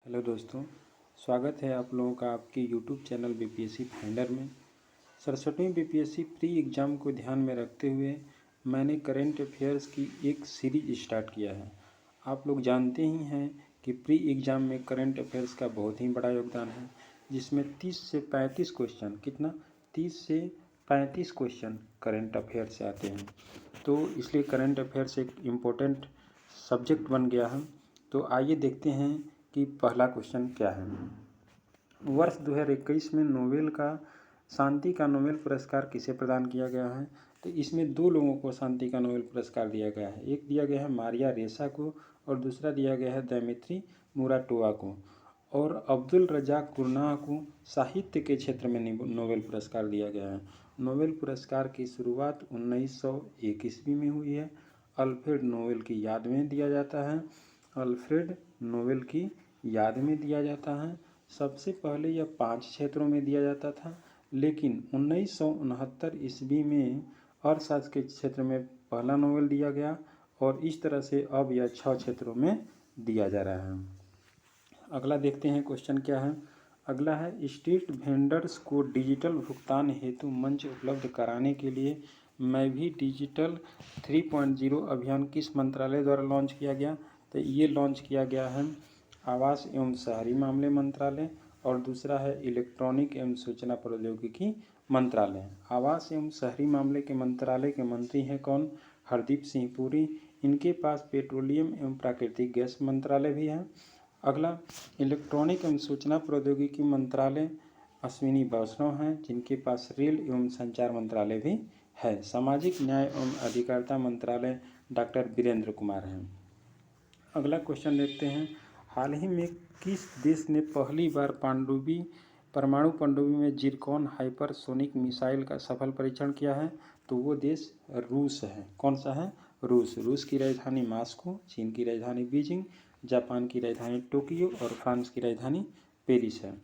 Hello दोस्तों, स्वागत है आप लोगों का आपके यूट्यूब चैनल बीपीएससी फाइंडर में। 67वीं बीपीएससी प्री एग्ज़ाम को ध्यान में रखते हुए मैंने करेंट अफेयर्स की एक सीरीज स्टार्ट किया है। आप लोग जानते ही हैं कि प्री एग्ज़ाम में करेंट अफेयर्स का बहुत ही बड़ा योगदान है, जिसमें 30 से 35 क्वेश्चन 30 से 35 क्वेश्चन करेंट अफेयर से आते हैं। तो इसलिए करेंट अफेयर्स एक इम्पोर्टेंट सब्जेक्ट बन गया है। तो आइए देखते हैं कि पहला क्वेश्चन क्या है। वर्ष 2021 में शांति का नोबेल पुरस्कार किसे प्रदान किया गया है? तो इसमें दो लोगों को शांति का नोबेल पुरस्कार दिया गया है। एक दिया गया है मारिया रेसा को और दूसरा दिया गया है दैमित्री मुराटोवा को। और अब्दुल रज़ाक गुरनाह को साहित्य के क्षेत्र में नोबेल पुरस्कार दिया गया है। नोबेल पुरस्कार की शुरुआत 1901 ईस्वी में हुई है। अल्फ्रेड नोबेल की याद में दिया जाता है। सबसे पहले यह 5 क्षेत्रों में दिया जाता था, लेकिन 1969 ईस्वी में अर्थशास्त्र के क्षेत्र में पहला नोबेल दिया गया और इस तरह से अब यह 6 क्षेत्रों में दिया जा रहा है। अगला देखते हैं क्वेश्चन क्या है। अगला है, स्ट्रीट वेंडर्स को डिजिटल भुगतान हेतु मंच उपलब्ध कराने के लिए मैं भी डिजिटल 3.0 अभियान किस मंत्रालय द्वारा लॉन्च किया गया? तो ये लॉन्च किया गया है आवास एवं शहरी मामले मंत्रालय और दूसरा है इलेक्ट्रॉनिक एवं सूचना प्रौद्योगिकी मंत्रालय। आवास एवं शहरी मामले के मंत्रालय के मंत्री हैं कौन? हरदीप सिंह पुरी। इनके पास पेट्रोलियम एवं प्राकृतिक गैस मंत्रालय भी है। अगला, इलेक्ट्रॉनिक एवं सूचना प्रौद्योगिकी मंत्रालय अश्विनी वैष्णव हैं, जिनके पास रेल एवं संचार मंत्रालय भी है। सामाजिक न्याय एवं अधिकारिता मंत्रालय डॉक्टर वीरेंद्र कुमार हैं। अगला क्वेश्चन देखते हैं, हाल ही में किस देश ने पहली बार परमाणु पनडुब्बी में जिरकॉन हाइपरसोनिक मिसाइल का सफल परीक्षण किया है? तो वो देश रूस है। कौन सा है? रूस की राजधानी मास्को, चीन की राजधानी बीजिंग, जापान की राजधानी टोक्यो और फ्रांस की राजधानी पेरिस है।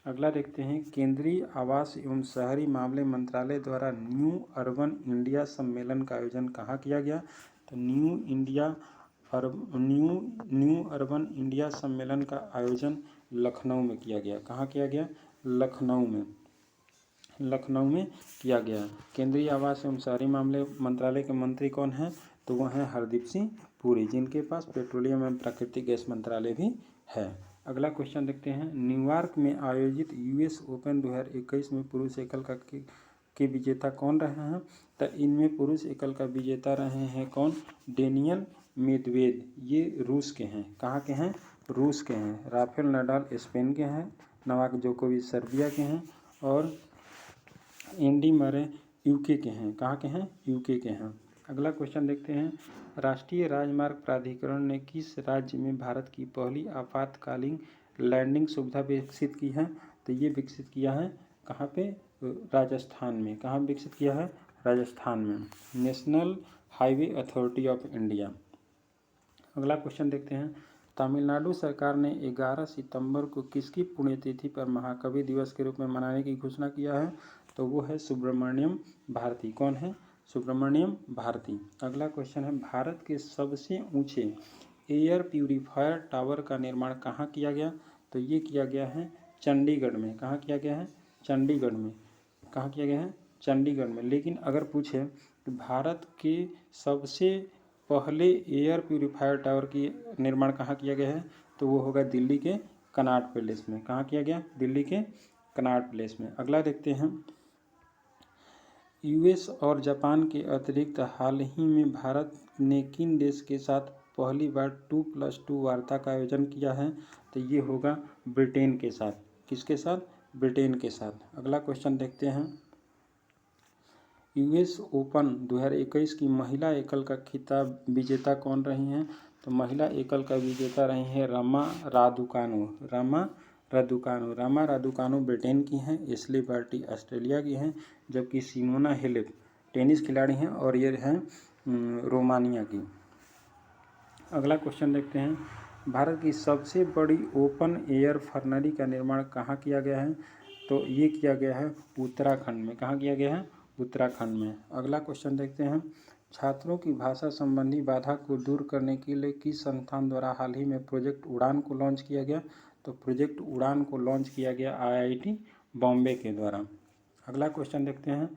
अगला देखते हैं, केंद्रीय आवास एवं शहरी मामले मंत्रालय द्वारा न्यू अर्बन इंडिया सम्मेलन का आयोजन कहाँ किया गया? तो न्यू अर्बन इंडिया सम्मेलन का आयोजन लखनऊ में किया गया। कहाँ किया गया? लखनऊ में किया गया। केंद्रीय आवास एवं शहरी मामले मंत्रालय के मंत्री कौन हैं? तो वह हैं हरदीप सिंह पुरी, जिनके पास पेट्रोलियम एवं प्राकृतिक गैस मंत्रालय भी है। अगला क्वेश्चन देखते हैं, न्यूयॉर्क में आयोजित यूएस ओपन 2021 में पुरुष एकल के विजेता कौन रहे हैं? तो इनमें पुरुष एकल का विजेता रहे हैं कौन? Daniel Medvedev. ये रूस के हैं। कहाँ के हैं? रूस के हैं। राफेल नडाल स्पेन के हैं। नोवाक जोकोविच सर्बिया के हैं और एंडी मरे यूके के हैं। कहाँ के हैं? यूके के हैं। अगला क्वेश्चन देखते हैं, राष्ट्रीय राजमार्ग प्राधिकरण ने किस राज्य में भारत की पहली आपातकालीन लैंडिंग सुविधा विकसित की है? तो ये विकसित किया है कहाँ पे? राजस्थान में। कहाँ विकसित किया है? राजस्थान में। National highway authority of India. अगला क्वेश्चन देखते हैं, तमिलनाडु सरकार ने 11 सितंबर को किसकी पुण्यतिथि पर महाकवि दिवस के रूप में मनाने की घोषणा किया है? तो वो है सुब्रमण्यम भारती। कौन है? सुब्रमण्यम भारती। अगला क्वेश्चन है, भारत के सबसे ऊंचे एयर प्यूरीफायर टावर का निर्माण कहाँ किया गया? तो ये किया गया है चंडीगढ़ में। कहाँ किया गया है? चंडीगढ़ में। कहाँ किया गया है? चंडीगढ़ में। लेकिन अगर पूछे कि भारत के सबसे पहले एयर प्यूरीफायर टावर की निर्माण कहाँ किया गया है? तो वो होगा दिल्ली के कनॉट पैलेस में। कहाँ किया गया? दिल्ली के कनॉट पैलेस में। अगला देखते हैं, यूएस और जापान के अतिरिक्त हाल ही में भारत ने किन देश के साथ पहली बार 2+2 वार्ता का आयोजन किया है? तो ये होगा ब्रिटेन के साथ। किसके साथ? ब्रिटेन के साथ। अगला क्वेश्चन देखते हैं, यूएस ओपन 2021 की महिला एकल का खिताब विजेता कौन रही हैं? तो महिला एकल का विजेता रही हैं रमा रादुकानु ब्रिटेन की हैं, एशले बार्टी ऑस्ट्रेलिया की हैं, जबकि सिमोना हेलेप टेनिस खिलाड़ी हैं और ये हैं रोमानिया की। अगला क्वेश्चन देखते हैं, भारत की सबसे बड़ी ओपन एयर फर्नरी का निर्माण कहाँ किया गया है? तो ये किया गया है उत्तराखंड में। कहाँ किया गया है? उत्तराखंड में। अगला क्वेश्चन देखते हैं, छात्रों की भाषा संबंधी बाधा को दूर करने के लिए किस संस्थान द्वारा हाल ही में प्रोजेक्ट उड़ान को लॉन्च किया गया? तो प्रोजेक्ट उड़ान को लॉन्च किया गया IIT बॉम्बे के द्वारा। अगला क्वेश्चन देखते हैं,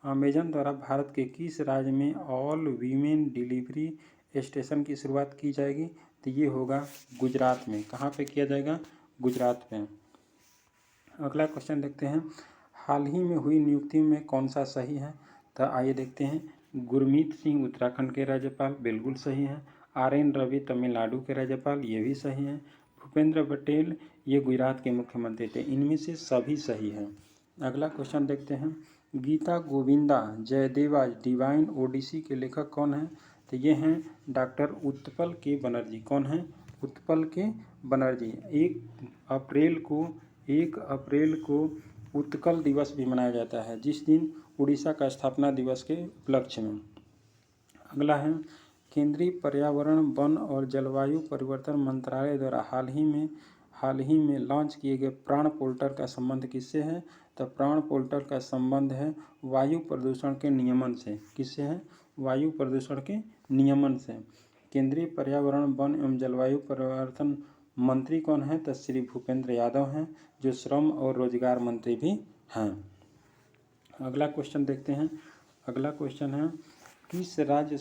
अमेजन द्वारा भारत के किस राज्य में ऑल वीमेन डिलीवरी स्टेशन की शुरुआत की जाएगी? तो ये होगा गुजरात में। कहाँ पे किया जाएगा? गुजरात में। अगला क्वेश्चन देखते हैं, हाल ही में हुई नियुक्ति में कौन सा सही है? तो आइए देखते हैं, गुरमीत सिंह उत्तराखंड के राज्यपाल, बिल्कुल सही है। RN रवि तमिलनाडु के राज्यपाल, ये भी सही है। भूपेंद्र पटेल ये गुजरात के मुख्यमंत्री थे। इनमें से सभी सही है। अगला क्वेश्चन देखते हैं, गीता गोविंदा जयदेवा डिवाइन ओडिसी के लेखक कौन हैं? तो ये हैं डॉक्टर उत्पल के बनर्जी। कौन है? उत्पल के बनर्जी। 1 अप्रैल को उत्कल दिवस भी मनाया जाता है, जिस दिन उड़ीसा का स्थापना दिवस के उपलक्ष्य में। अगला है, केंद्रीय पर्यावरण वन और जलवायु परिवर्तन मंत्रालय द्वारा हाल ही में लॉन्च किए गए प्राण पोर्टल का संबंध किससे है? तो प्राण पोर्टल का संबंध है वायु प्रदूषण के नियमन से। किससे है? वायु प्रदूषण के नियमन से। केंद्रीय पर्यावरण वन एवं जलवायु परिवर्तन मंत्री कौन है? तो श्री भूपेंद्र यादव हैं, जो श्रम और रोजगार मंत्री भी हैं। अगला क्वेश्चन देखते हैं। अगला क्वेश्चन है, किस राज्य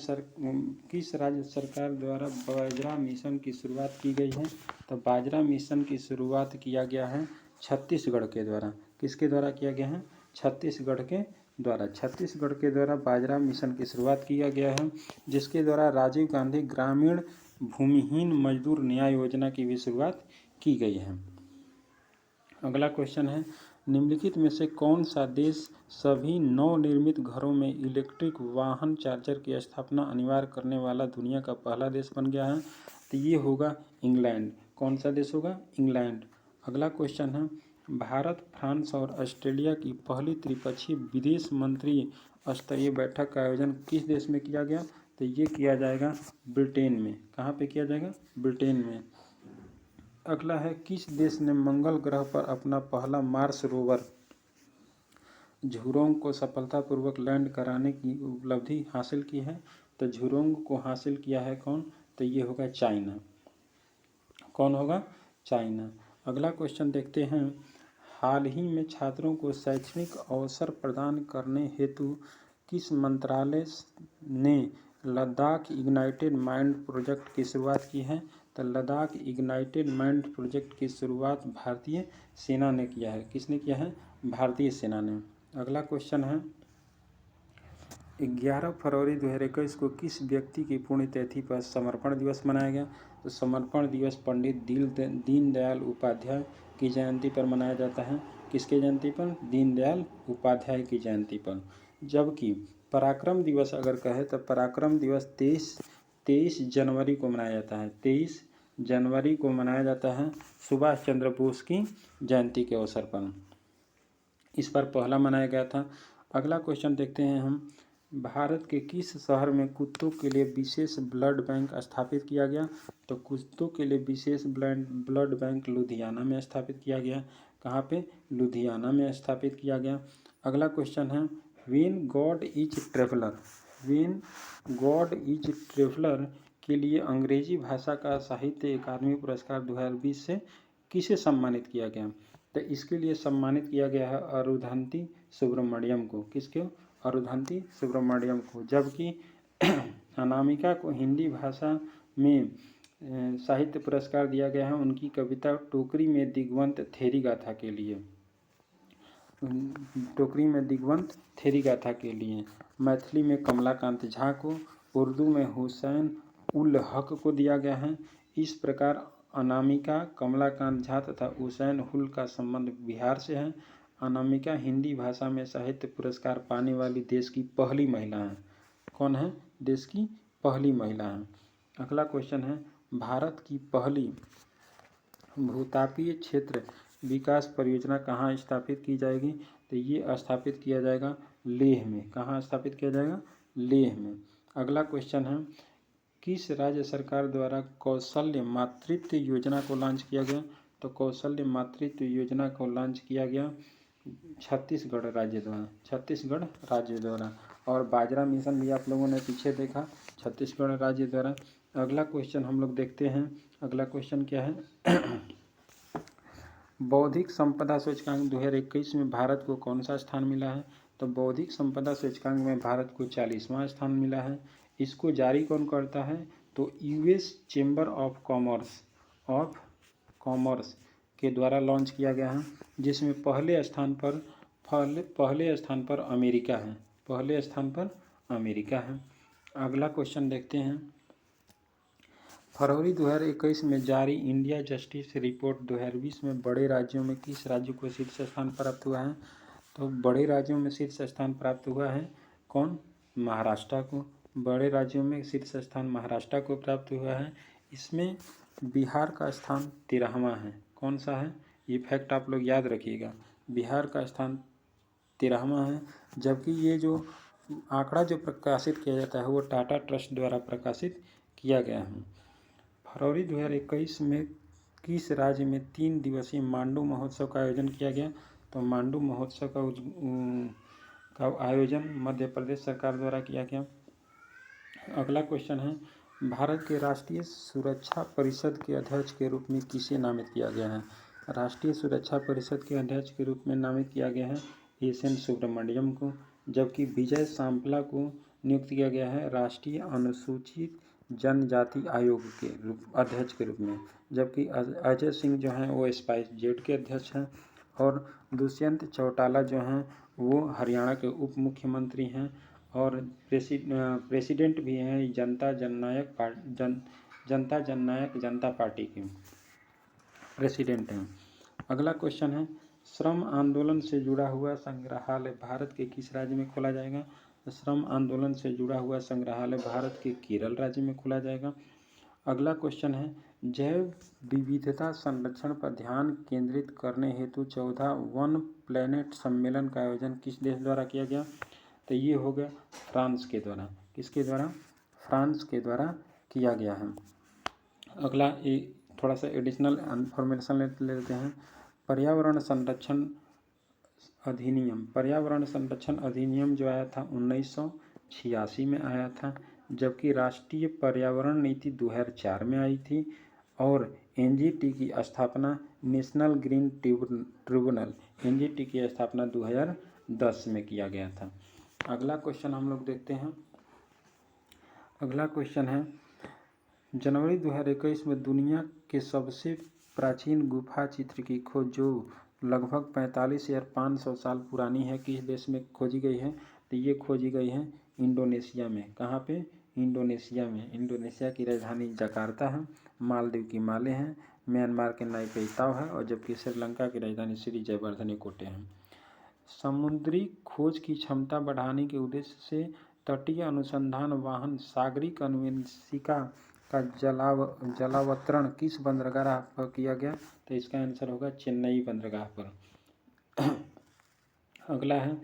सरकार द्वारा बाजरा मिशन की शुरुआत की गई है? तो बाजरा मिशन की शुरुआत किया गया है छत्तीसगढ़ के द्वारा। किसके द्वारा किया गया है? छत्तीसगढ़ के द्वारा। छत्तीसगढ़ के द्वारा बाजरा मिशन की शुरुआत किया गया है, जिसके द्वारा राजीव गांधी ग्रामीण भूमिहीन मजदूर न्याय योजना की भी शुरुआत की गई है। अगला क्वेश्चन है, निम्नलिखित में से कौन सा देश सभी नवनिर्मित घरों में इलेक्ट्रिक वाहन चार्जर की स्थापना अनिवार्य करने वाला दुनिया का पहला देश बन गया है? तो ये होगा इंग्लैंड। कौन सा देश होगा? इंग्लैंड। अगला क्वेश्चन है, भारत, फ्रांस और ऑस्ट्रेलिया की पहली त्रिपक्षीय विदेश मंत्री स्तरीय बैठक का आयोजन किस देश में किया गया? तो ये किया जाएगा ब्रिटेन में। कहाँ पे किया जाएगा? ब्रिटेन में। अगला है, किस देश ने मंगल ग्रह पर अपना पहला मार्स रोवर झुरोंग को सफलतापूर्वक लैंड कराने की उपलब्धि हासिल की है? तो झुरोंग को हासिल किया है कौन? तो ये होगा चाइना। कौन होगा? चाइना। अगला क्वेश्चन देखते हैं, हाल ही में छात्रों को शैक्षणिक अवसर प्रदान करने हेतु किस मंत्रालय ने लद्दाख इग्नाइटेड माइंड प्रोजेक्ट की शुरुआत की है? तो लद्दाख इग्नाइटेड माइंड प्रोजेक्ट की शुरुआत भारतीय सेना ने किया है। किसने किया है? भारतीय सेना ने। अगला क्वेश्चन है, 11 फरवरी 2021 को किस व्यक्ति की पुण्यतिथि पर समर्पण दिवस मनाया गया? तो समर्पण दिवस पंडित दीनदयाल उपाध्याय की जयंती पर मनाया जाता है। किसके जयंती पर? दीनदयाल उपाध्याय की जयंती पर। जबकि पराक्रम दिवस अगर कहे तो पराक्रम दिवस 23 जनवरी को मनाया जाता है। 23 जनवरी को मनाया जाता है सुभाष चंद्र बोस की जयंती के अवसर पर। इस पर पहला मनाया गया था। अगला क्वेश्चन देखते हैं हम, भारत के किस शहर में कुत्तों के लिए विशेष ब्लड बैंक स्थापित किया गया? तो कुत्तों के लिए विशेष ब्लड बैंक लुधियाना में स्थापित किया गया। कहाँ पे? लुधियाना में स्थापित किया गया। अगला क्वेश्चन है, व्हेन गॉड इज ट्रेवलर के लिए अंग्रेजी भाषा का साहित्य अकादमी पुरस्कार 2020 से किसे सम्मानित किया गया? तो इसके लिए सम्मानित किया गया है अरुंधति सुब्रमण्यम को। किसको? अरुंधति सुब्रमण्यम को। जबकि अनामिका को हिंदी भाषा में साहित्य पुरस्कार दिया गया है उनकी कविता टोकरी में दिग्वंत थेरी गाथा के लिए। टोकरी में दिग्वंत थेरी गाथा के लिए। मैथिली में कमलाकांत झा को, उर्दू में हुसैन उल हक को दिया गया है। इस प्रकार अनामिका, कमलाकांत झा तथा हुसैन उल का संबंध बिहार से है। अनामिका हिंदी भाषा में साहित्य पुरस्कार पाने वाली देश की पहली महिला है। कौन है? देश की पहली महिला है। अगला क्वेश्चन है, भारत की पहली भूतापीय क्षेत्र विकास परियोजना कहाँ स्थापित की जाएगी? तो ये स्थापित किया जाएगा लेह में। कहाँ स्थापित किया जाएगा? लेह में। अगला क्वेश्चन है, किस राज्य सरकार द्वारा कौशल्य मातृत्व योजना को लॉन्च किया गया? तो कौशल्य मातृत्व योजना को लॉन्च किया गया छत्तीसगढ़ राज्य द्वारा। और बाजरा मिशन भी आप लोगों ने पीछे देखा, छत्तीसगढ़ राज्य द्वारा। अगला क्वेश्चन हम लोग देखते हैं। अगला क्वेश्चन क्या है? बौद्धिक संपदा सूचकांक 2021 में भारत को कौन सा स्थान मिला है? तो बौद्धिक संपदा सूचकांक में भारत को 40वां स्थान मिला है। इसको जारी कौन करता है? तो यूएस चेंबर ऑफ कॉमर्स के द्वारा लॉन्च किया गया है, जिसमें पहले स्थान पर अमेरिका है। पहले स्थान पर अमेरिका है। अगला क्वेश्चन देखते हैं। फरवरी 2021 में जारी इंडिया जस्टिस रिपोर्ट 2020 में बड़े राज्यों में किस राज्य को शीर्ष स्थान प्राप्त हुआ है? तो बड़े राज्यों में शीर्ष स्थान प्राप्त हुआ है कौन? महाराष्ट्र को। बड़े राज्यों में शीर्ष स्थान महाराष्ट्र को प्राप्त हुआ है। इसमें बिहार का स्थान 13वां है। कौन सा है? ये फैक्ट आप लोग याद रखिएगा। बिहार का स्थान 13वां है, जबकि ये जो आंकड़ा जो प्रकाशित किया जाता है वो टाटा ट्रस्ट द्वारा प्रकाशित किया गया है। फरवरी 2021 में किस राज्य में 3 दिवसीय मांडू महोत्सव का आयोजन किया गया? तो मांडू महोत्सव का आयोजन मध्य प्रदेश सरकार द्वारा किया गया। अगला क्वेश्चन है, भारत के राष्ट्रीय सुरक्षा परिषद के अध्यक्ष के रूप में किसे नामित किया गया है? राष्ट्रीय सुरक्षा परिषद के अध्यक्ष के रूप में नामित किया गया है एस.एन. सुब्रमण्यम को, जबकि विजय सांपला को नियुक्त किया गया है राष्ट्रीय अनुसूचित जनजाति आयोग के अध्यक्ष के रूप में, जबकि अजय सिंह जो हैं वो स्पाइस जेड के अध्यक्ष हैं, और दुष्यंत चौटाला जो हैं वो हरियाणा के उप मुख्यमंत्री हैं, और प्रेसिडेंट भी हैं जनता जननायक जनता पार्टी के प्रेसिडेंट हैं। अगला क्वेश्चन है, श्रम आंदोलन से जुड़ा हुआ संग्रहालय भारत के किस राज्य में खोला जाएगा? तो श्रम आंदोलन से जुड़ा हुआ संग्रहालय भारत के केरल राज्य में खोला जाएगा। अगला क्वेश्चन है, जैव विविधता संरक्षण पर ध्यान केंद्रित करने हेतु 14 वन प्लैनेट सम्मेलन का आयोजन किस देश द्वारा किया गया? तो ये हो गया फ्रांस के द्वारा। किसके द्वारा? फ्रांस के द्वारा किया गया है। अगला एक थोड़ा सा एडिशनल इन्फॉर्मेशन ले लेते हैं। पर्यावरण संरक्षण अधिनियम जो आया था 1986 में आया था, जबकि राष्ट्रीय पर्यावरण नीति 2004 में आई थी, और एनजीटी की स्थापना नेशनल ग्रीन ट्रिब्यूनल एनजीटी की स्थापना 2010 में किया गया था। अगला क्वेश्चन हम लोग देखते हैं। अगला क्वेश्चन है, जनवरी 2021 में दुनिया के सबसे प्राचीन गुफा चित्र की खोज जो लगभग 45,500 साल पुरानी है किस देश में खोजी गई है? तो ये खोजी गई है इंडोनेशिया में। कहाँ पे? इंडोनेशिया में। इंडोनेशिया की राजधानी जकार्ता है, मालदीव की माले हैं, म्यांमार के नाइपेताव है, और जबकि श्रीलंका की राजधानी श्री जयवर्धने कोटे है। समुद्री खोज की क्षमता बढ़ाने के उद्देश्य से तटीय अनुसंधान वाहन सागरिक अन्वेषिका का जलावतरण किस बंदरगाह पर किया गया? तो इसका आंसर होगा चेन्नई बंदरगाह पर। अगला है,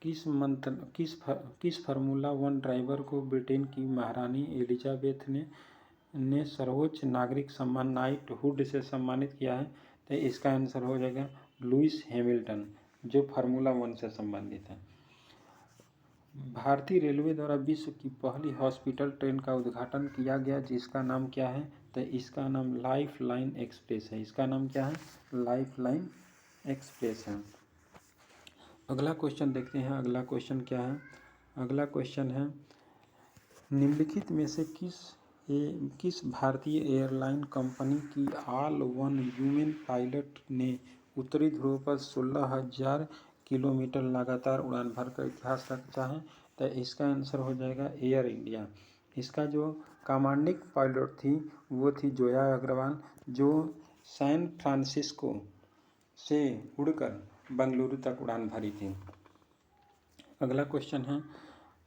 किस फार्मूला 1 ड्राइवर को ब्रिटेन की महारानी एलिजाबेथ ने सर्वोच्च नागरिक सम्मान नाइटहुड से सम्मानित किया है? तो इसका आंसर हो जाएगा लुइस हैमिल्टन, जो फार्मूला 1 से संबंधित है। भारतीय रेलवे द्वारा विश्व की पहली हॉस्पिटल ट्रेन का उद्घाटन किया गया, जिसका नाम क्या है? तो इसका नाम लाइफ लाइन एक्सप्रेस है। इसका नाम क्या है? लाइफ लाइन एक्सप्रेस है। अगला क्वेश्चन देखते हैं। अगला क्वेश्चन क्या है? अगला क्वेश्चन है, निम्नलिखित में से किस भारतीय एयरलाइन कंपनी की ऑल वन ह्यूमन पायलट ने उत्तरी ध्रुव पर 16,000 किलोमीटर लगातार उड़ान भरकर इतिहास रचा है? तो इसका आंसर हो जाएगा एयर इंडिया। इसका जो कमांडिंग पायलट थी वो थी जोया अग्रवाल, जो सैन फ्रांसिस्को से उड़कर बंगलुरु तक उड़ान भरी थी। अगला क्वेश्चन है,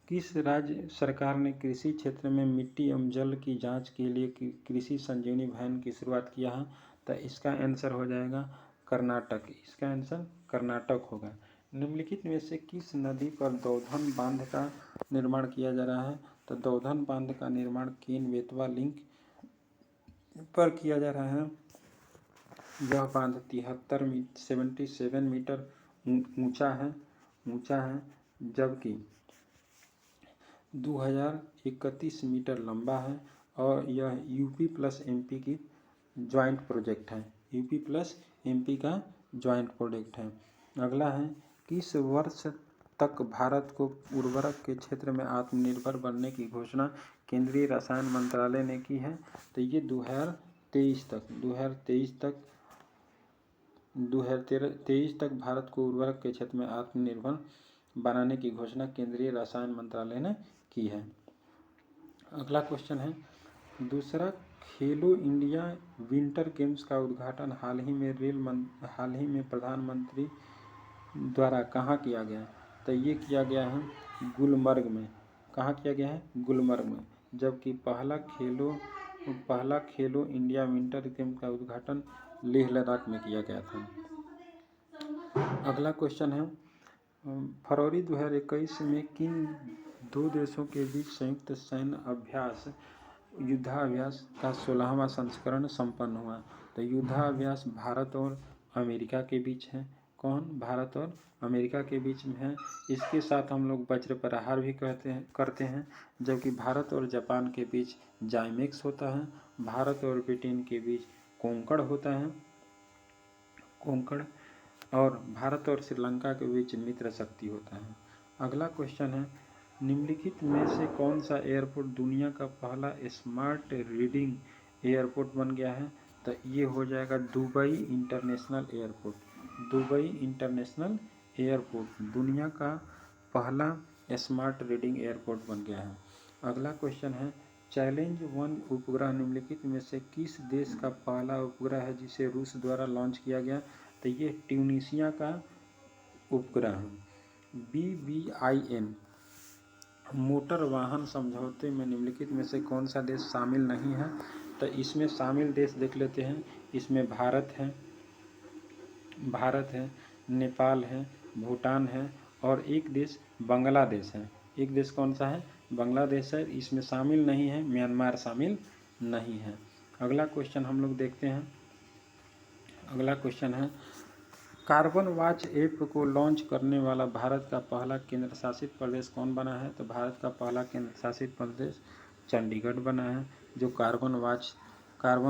किस राज्य सरकार ने कृषि क्षेत्र में मिट्टी एवं जल की जांच के लिए कृषि संजीवनी वैन की शुरुआत किया है? तो इसका आंसर हो जाएगा कर्नाटक। इसका आंसर कर्नाटक होगा। निम्नलिखित में से किस नदी पर दौधन बांध का निर्माण किया जा रहा है? तो दौधन बांध का निर्माण केन बेतवा लिंक पर किया जा रहा है। यह बांध 77 मीटर ऊंचा है, जबकि 2031 मीटर लंबा है, और यह यूपी प्लस एमपी की ज्वाइंट प्रोजेक्ट है। यूपी प्लस एमपी का ज्वाइंट प्रोडक्ट है। अगला है किस वर्ष तक भारत को उर्वरक के क्षेत्र में आत्मनिर्भर बनने की घोषणा केंद्रीय रसायन मंत्रालय ने की है? तो ये 2023 तक भारत को उर्वरक के क्षेत्र में आत्मनिर्भर बनाने की घोषणा केंद्रीय रसायन मंत्रालय ने की है। अगला क्वेश्चन है दूसरा, खेलो इंडिया विंटर गेम्स का उद्घाटन हाल ही में प्रधानमंत्री द्वारा कहाँ किया गया? तो ये किया गया है गुलमर्ग में। कहाँ किया गया है? गुलमर्ग में। जबकि पहला खेलो इंडिया विंटर गेम का उद्घाटन लेह लद्दाख में किया गया था। अगला क्वेश्चन है फरवरी 2021 में किन दो देशों के बीच संयुक्त सैन्य युद्धाभ्यास का 16वां संस्करण संपन्न हुआ? तो युद्धाभ्यास भारत और अमेरिका के बीच है। कौन? भारत और अमेरिका के बीच में है। इसके साथ हम लोग वज्र प्रहार भी करते हैं। जबकि भारत और जापान के बीच जाइमेक्स होता है। भारत और ब्रिटेन के बीच कोंकण होता है, कोंकण। और भारत और श्रीलंका के बीच मित्र शक्ति होता है। अगला क्वेश्चन है निम्नलिखित में से कौन सा एयरपोर्ट दुनिया का पहला स्मार्ट रीडिंग एयरपोर्ट बन गया है? तो ये हो जाएगा Dubai international airport. Dubai international airport दुनिया का पहला स्मार्ट रीडिंग एयरपोर्ट बन गया है। अगला क्वेश्चन है चैलेंज 1 उपग्रह निम्नलिखित में से किस देश का पहला उपग्रह है जिसे रूस द्वारा लॉन्च किया गया? तो ये ट्यूनीशिया का उपग्रह है। BBIN मोटर वाहन समझौते में निम्नलिखित में से कौन सा देश शामिल नहीं है? तो इसमें शामिल देश देख लेते हैं। इसमें भारत है, नेपाल है, भूटान है और एक देश बांग्लादेश है। एक देश कौन सा है? बांग्लादेश है। इसमें शामिल नहीं है, म्यांमार शामिल नहीं है। अगला क्वेश्चन हम लोग देखते हैं। अगला क्वेश्चन है कार्बन वॉच ऐप को लॉन्च करने वाला भारत का पहला केंद्र शासित प्रदेश कौन बना है? तो भारत का पहला केंद्र शासित प्रदेश चंडीगढ़ बना है जो कार्बन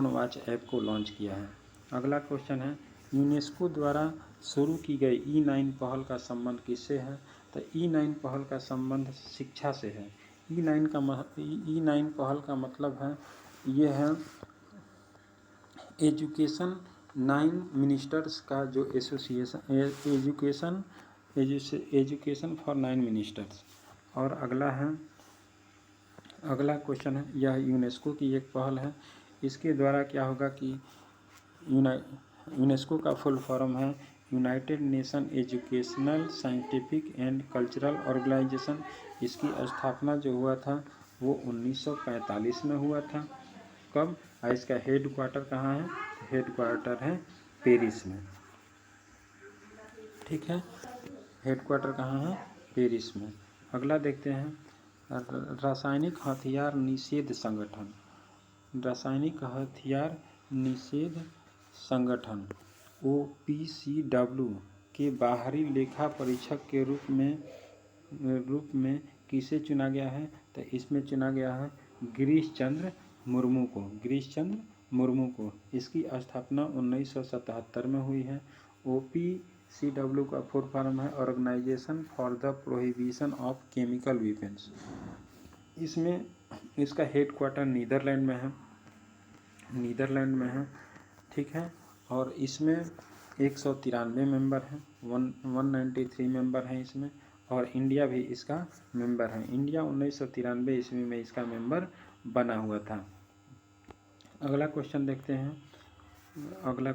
वॉच ऐप को लॉन्च किया है। अगला क्वेश्चन है यूनेस्को द्वारा शुरू की गई E9 पहल का संबंध किससे है? तो E9 पहल का संबंध शिक्षा से है। E9 पहल का मतलब है ये है एजुकेशन 9 मिनिस्टर्स का जो एसोसिएशन एजुकेशन फॉर 9 मिनिस्टर्स। और अगला क्वेश्चन है यह यूनेस्को की एक पहल है। इसके द्वारा क्या होगा कि यूनेस्को का फुल फॉर्म है United Nation Educational Scientific and Cultural Organization. इसकी स्थापना जो हुआ था वो 1945 में हुआ था। कब? इसका हेड क्वार्टर कहाँ है? हेड क्वार्टर है पेरिस में। ठीक है, हेड क्वार्टर कहाँ है? पेरिस में। अगला देखते हैं रासायनिक हथियार निषेध संगठन। रासायनिक हथियार निषेध संगठन OPCW के बाहरी लेखा परीक्षक के रूप में किसे चुना गया है? तो इसमें चुना गया है गिरीश चंद्र मुर्मू को। इसकी स्थापना 1977 में हुई है। OPCW का फुल फॉर्म है Organization for the Prohibition of Chemical Weapons. इसमें इसका हेड क्वार्टर नीदरलैंड में है। ठीक है, और इसमें 193 मेंबर हैं, 193 मेंबर हैं इसमें। और इंडिया भी इसका मेंबर है। इंडिया 1993 ईस्वी में इसका मेंबर बना हुआ था। अगला क्वेश्चन देखते हैं। अगला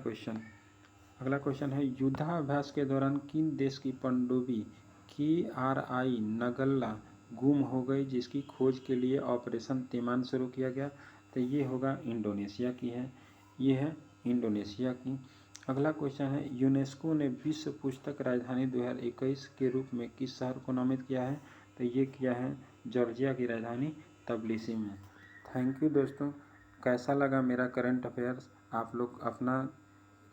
क्वेश्चन है युद्धाभ्यास के दौरान किन देश की पनडुब्बी KRI नगल्ला गुम हो गई जिसकी खोज के लिए ऑपरेशन तिमान शुरू किया गया? तो ये होगा इंडोनेशिया की है। ये है इंडोनेशिया की। अगला क्वेश्चन है यूनेस्को ने विश्व पुस्तक राजधानी 2021 के रूप में किस शहर को नामित किया है? तो ये किया है जॉर्जिया की राजधानी तबिलिसी में। थैंक यू दोस्तों। कैसा लगा मेरा करंट अफेयर्स? आप लोग अपना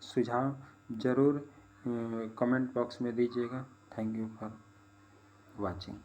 सुझाव ज़रूर कमेंट बॉक्स में दीजिएगा। Thank you for watching.